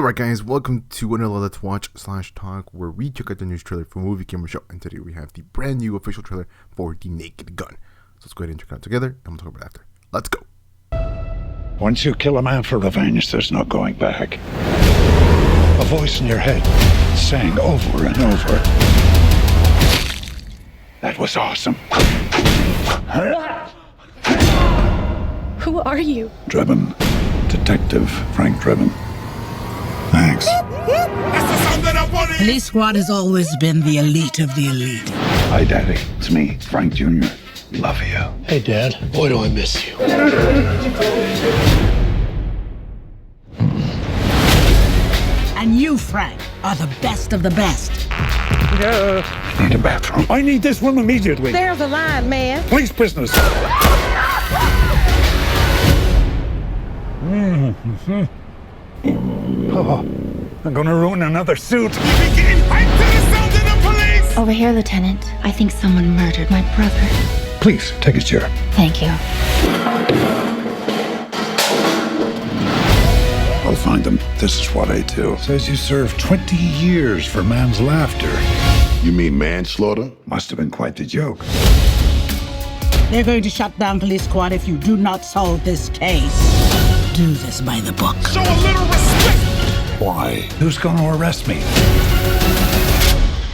Alright guys, welcome to another Let's Watch / Talk where we check out the news trailer for Movie Gamer Show, and today we have the brand new official trailer for The Naked Gun. So let's go ahead and check it out together and we'll talk about it after. Let's go! Once you kill a man for revenge, there's no going back. A voice in your head saying over and over, "That was awesome." Who are you? Drebin. Detective Frank Drebin. Thanks. Police Squad has always been the elite of the elite. Hi, Daddy. It's me, Frank Jr. Love you. Hey, Dad. Boy, do I miss you. And you, Frank, are the best of the best. I need a bathroom. I need this one immediately. There's a line, man. Police business. Oh, I'm gonna ruin another suit. Over here, Lieutenant. I think someone murdered my brother. Please, take a chair. Thank you. I'll find them. This is what I do. Says you served 20 years for man's laughter. You mean manslaughter? Must have been quite the joke. They're going to shut down Police Squad if you do not solve this case. Do this by the book. Show a little respect! Why? Who's gonna arrest me?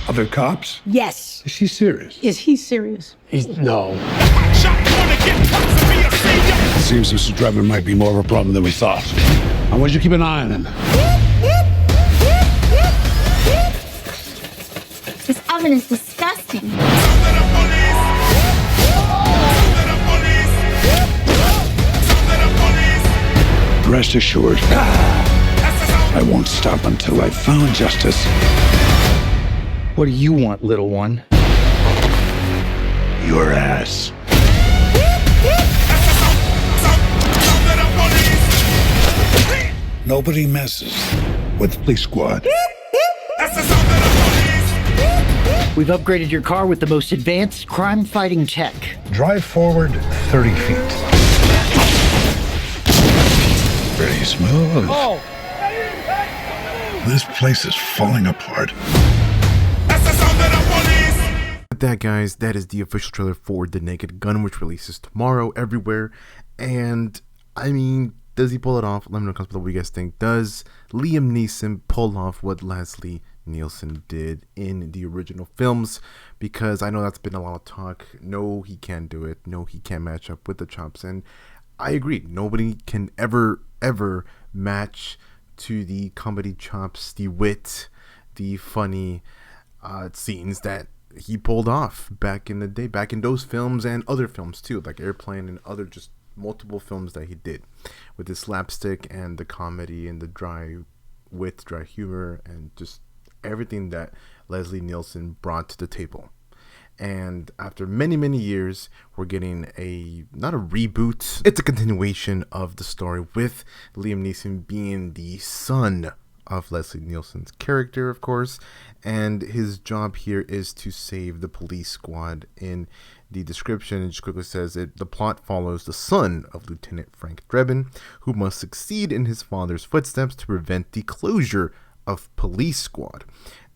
Other cops? Yes. Is she serious? Is he serious? No. Seems Mr. Drebin might be more of a problem than we thought. I want you to keep an eye on him. This oven is disgusting. Rest assured, I won't stop until I've found justice. What do you want, little one? Your ass. Nobody messes with Police Squad. We've upgraded your car with the most advanced crime-fighting tech. Drive forward 30 feet. Pretty smooth. Oh! This place is falling apart. With that guys, that is the official trailer for The Naked Gun, which releases tomorrow everywhere. And I mean, does he pull it off? Let me know in the comments below what you guys think. Does Liam Neeson pull off what Leslie Nielsen did in the original films? Because I know that's been a lot of talk. No, he can't do it. No, he can't match up with the chops. And I agree. Nobody can ever match to the comedy chops, the wit, the funny scenes that he pulled off back in the day, back in those films and other films too, like Airplane and other just multiple films that he did with his slapstick and the comedy and the dry wit, dry humor, and just everything that Leslie Nielsen brought to the table. And after many years, we're getting not a reboot, it's a continuation of the story with Liam Neeson being the son of Leslie Nielsen's character, of course, and his job here is to save the police squad. In the description, it just quickly says the plot follows the son of Lieutenant Frank Drebin, who must succeed in his father's footsteps to prevent the closure of Police Squad.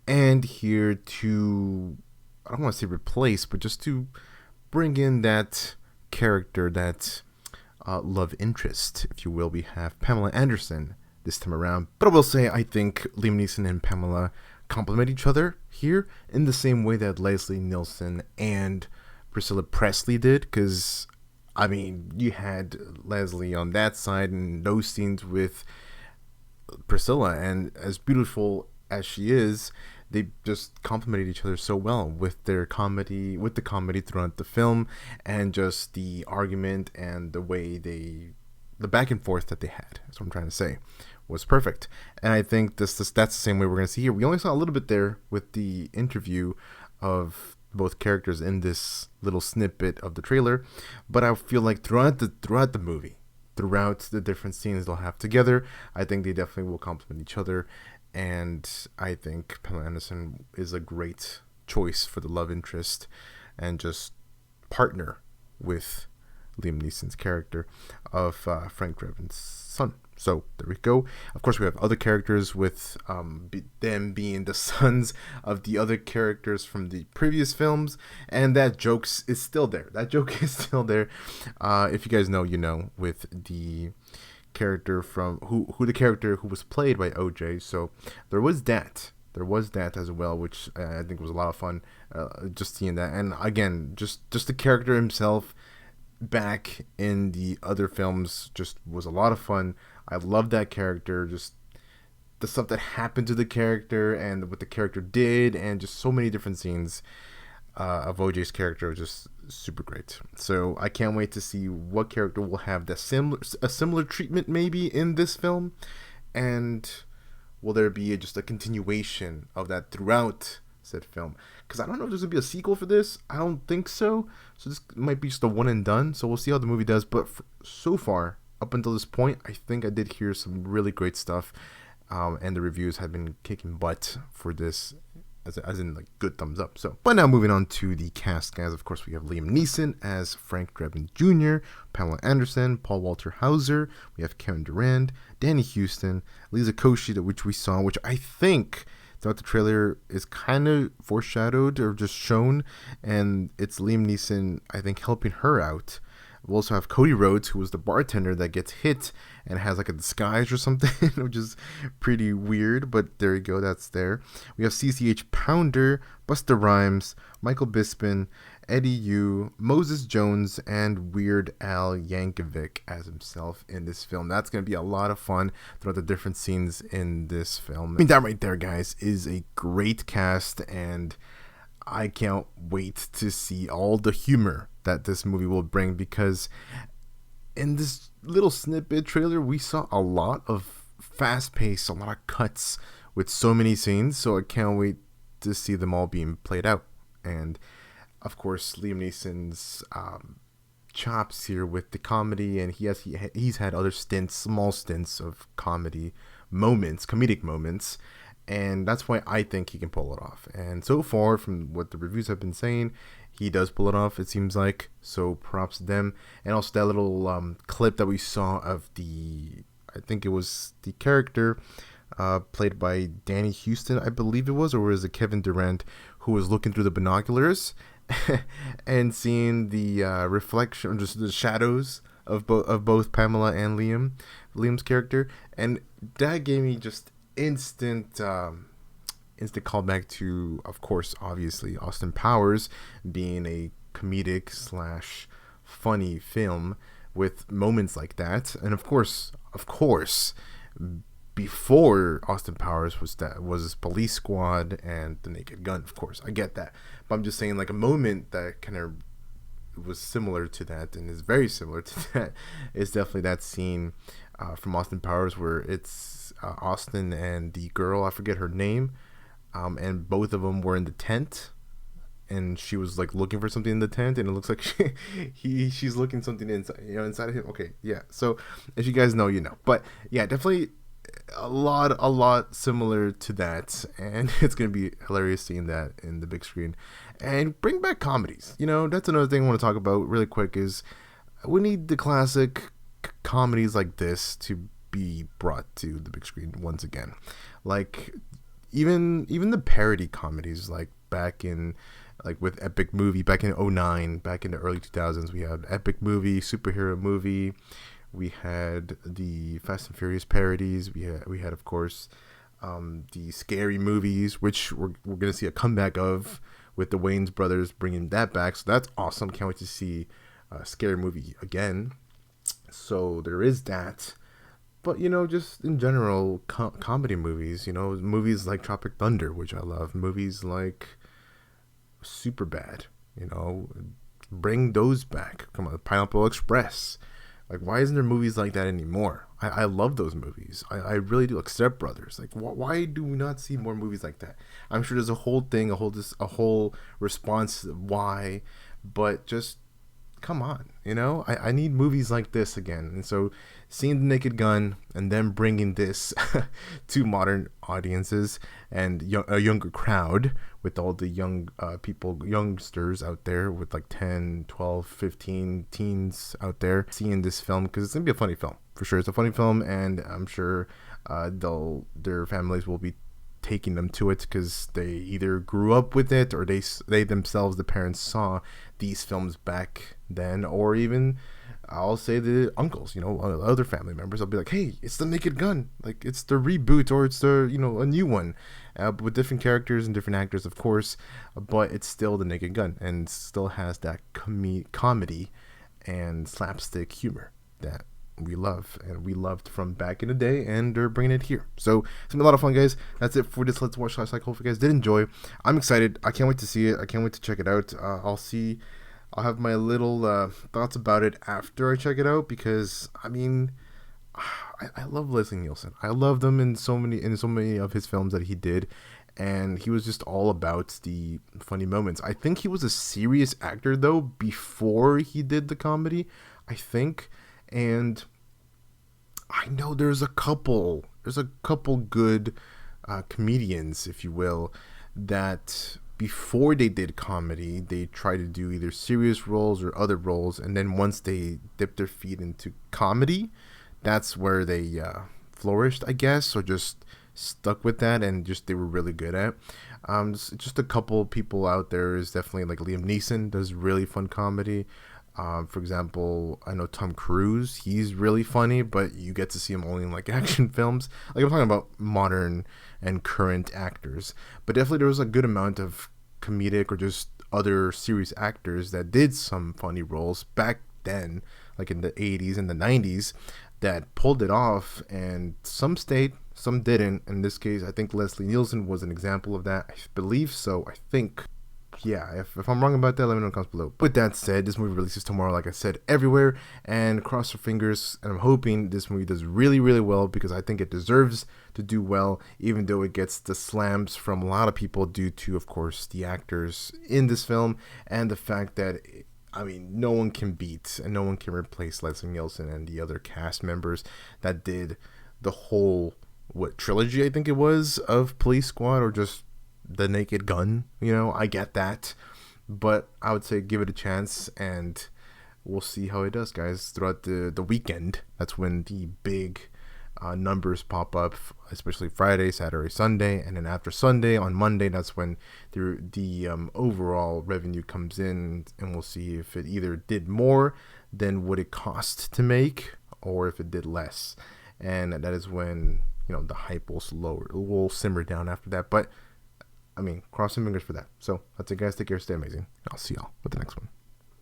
And here to, I don't want to say replace, but just to bring in that character, that love interest, if you will, we have Pamela Anderson this time around. But I will say, I think Liam Neeson and Pamela complement each other here in the same way that Leslie Nielsen and Priscilla Presley did, because I mean, you had Leslie on that side and those scenes with Priscilla, and as beautiful as she is, they just complemented each other so well with their comedy, with the comedy throughout the film, and just the argument and the way the back and forth that they had. That's what I'm trying to say, was perfect. And I think that's the same way we're going to see here. We only saw a little bit there with the interview of both characters in this little snippet of the trailer, but I feel like throughout the movie, throughout the different scenes they'll have together, I think they definitely will complement each other. And I think Pamela Anderson is a great choice for the love interest and just partner with Liam Neeson's character of Frank Drebin's son. So there we go. Of course, we have other characters with them being the sons of the other characters from the previous films, and that joke is still there. That joke is still there. If you guys know, you know, with the character from who the character who was played by OJ. So there was that. There was that as well, which I think was a lot of fun, just seeing that. And again, just the character himself back in the other films just was a lot of fun. I love that character, just the stuff that happened to the character and what the character did, and just so many different scenes of OJ's character was just super great. So I can't wait to see what character will have a similar treatment maybe in this film, and will there be just a continuation of that throughout said film? Because I don't know if there's gonna be a sequel for this. I don't think so. So this might be just a one and done. So we'll see how the movie does. But so far, up until this point, I think I did hear some really great stuff, and the reviews have been kicking butt for this, as in like good thumbs up. So, but now moving on to the cast, guys. Of course, we have Liam Neeson as Frank Drebin Jr., Pamela Anderson, Paul Walter Hauser. We have Kevin Durand, Danny Houston, Lisa Koshy, which we saw, which I think throughout the trailer is kind of foreshadowed or just shown, and it's Liam Neeson, I think, helping her out. We also have Cody Rhodes, who was the bartender that gets hit and has like a disguise or something, which is pretty weird, but there you go, that's there. We have CCH Pounder, Busta Rhymes, Michael Bisping, Eddie Yu, Moses Jones, and Weird Al Yankovic as himself in this film. That's going to be a lot of fun throughout the different scenes in this film. I mean, that right there, guys, is a great cast, and I can't wait to see all the humor that this movie will bring, because in this little snippet trailer we saw a lot of fast pace, a lot of cuts with so many scenes, so I can't wait to see them all being played out. And of course, Liam Neeson's chops here with the comedy, and he's had other small stints of comedic moments, and that's why I think he can pull it off. And so far, from what the reviews have been saying, he does pull it off, it seems like. So props to them. And also that little clip that we saw of I think it was the character played by Danny Houston, I believe it was, or was it Kevin Durant, who was looking through the binoculars and seeing the reflection, just the shadows of both Pamela and Liam's character. And that gave me just instant callback to, of course, obviously, Austin Powers being a comedic / funny film with moments like that. And of course, before Austin Powers was Police Squad and The Naked Gun. Of course, I get that, but I'm just saying, like, a moment that kind of was similar to that and is very similar to that is definitely that scene from Austin Powers where it's Austin and the girl, I forget her name, and both of them were in the tent, and she was like looking for something in the tent, and it looks like she's looking something inside of him. Okay, yeah. So if you guys know, you know. But yeah, definitely a lot similar to that, and it's gonna be hilarious seeing that in the big screen. And bring back comedies. You know, that's another thing I want to talk about really quick. Is we need the classic comedies like this to be brought to the big screen once again. Like even the parody comedies, like back in, like with Epic Movie back in 2009, back in the early 2000s, we had Epic Movie, Superhero Movie, we had the Fast and Furious parodies, we had of course the Scary Movies, which we're gonna see a comeback of with the Wayans brothers bringing that back, so that's awesome. Can't wait to see a Scary Movie again. So there is that. But, you know, just in general, comedy movies, you know, movies like Tropic Thunder, which I love, movies like Superbad, you know, bring those back. Come on, Pineapple Express. Like, why isn't there movies like that anymore? I love those movies. I really do. Like Step Brothers. Like, why do we not see more movies like that? I'm sure there's a whole thing, a whole response why, but just come on, you know, I need movies like this again. And so seeing The Naked Gun and then bringing this to modern audiences and a younger crowd, with all the youngsters out there with like 10, 12, 15 teens out there seeing this film, because it's gonna be a funny film for sure. It's a funny film, and I'm sure their families will be taking them to it because they either grew up with it or they themselves, the parents, saw these films back then, or even I'll say the uncles, other family members. I'll be like, hey, it's the Naked Gun, like it's the reboot, or it's the a new one, with different characters and different actors, of course, but it's still the Naked Gun and still has that comedy and slapstick humor that we love and we loved from back in the day, and they're bringing it here. So it's been a lot of fun, guys. That's it for this Let's Watch Last Cycle. Hope you guys did enjoy. I'm excited. I can't wait to see it. I can't wait to check it out. I'll have my little thoughts about it after I check it out, because I mean, I love Leslie Nielsen. I loved him in so many of his films that he did, and he was just all about the funny moments. I think he was a serious actor though before he did the comedy, I think. And I know there's a couple good comedians, if you will, that before they did comedy, they tried to do either serious roles or other roles, and then once they dipped their feet into comedy, that's where they flourished, I guess, or just stuck with that, and just they were really good at. Just a couple people out there is definitely like Liam Neeson does really fun comedy. For example, I know Tom Cruise, he's really funny, but you get to see him only in like action films. Like, I'm talking about modern and current actors, but definitely there was a good amount of comedic or just other serious actors that did some funny roles back then, like in the 80s and the 90s, that pulled it off, and some stayed, some didn't. In this case, I think Leslie Nielsen was an example of that. I believe so. I think. Yeah, if I'm wrong about that, let me know in the comments below. With that said, this movie releases tomorrow, like I said, everywhere, and cross your fingers, and I'm hoping this movie does really, really well, because I think it deserves to do well, even though it gets the slams from a lot of people due to, of course, the actors in this film, and the fact that, I mean, no one can beat and no one can replace Leslie Nielsen and the other cast members that did the whole, trilogy, I think it was, of Police Squad, or just the Naked Gun. I get that, but I would say give it a chance, and we'll see how it does, guys, throughout the weekend. That's when the big numbers pop up, especially Friday, Saturday, Sunday, and then after Sunday on Monday, that's when the overall revenue comes in, and we'll see if it either did more than what it cost to make, or if it did less, and that is when the hype will simmer down after that. But I mean, cross some fingers for that. So that's it, guys. Take care. Stay amazing. I'll see y'all with the next one.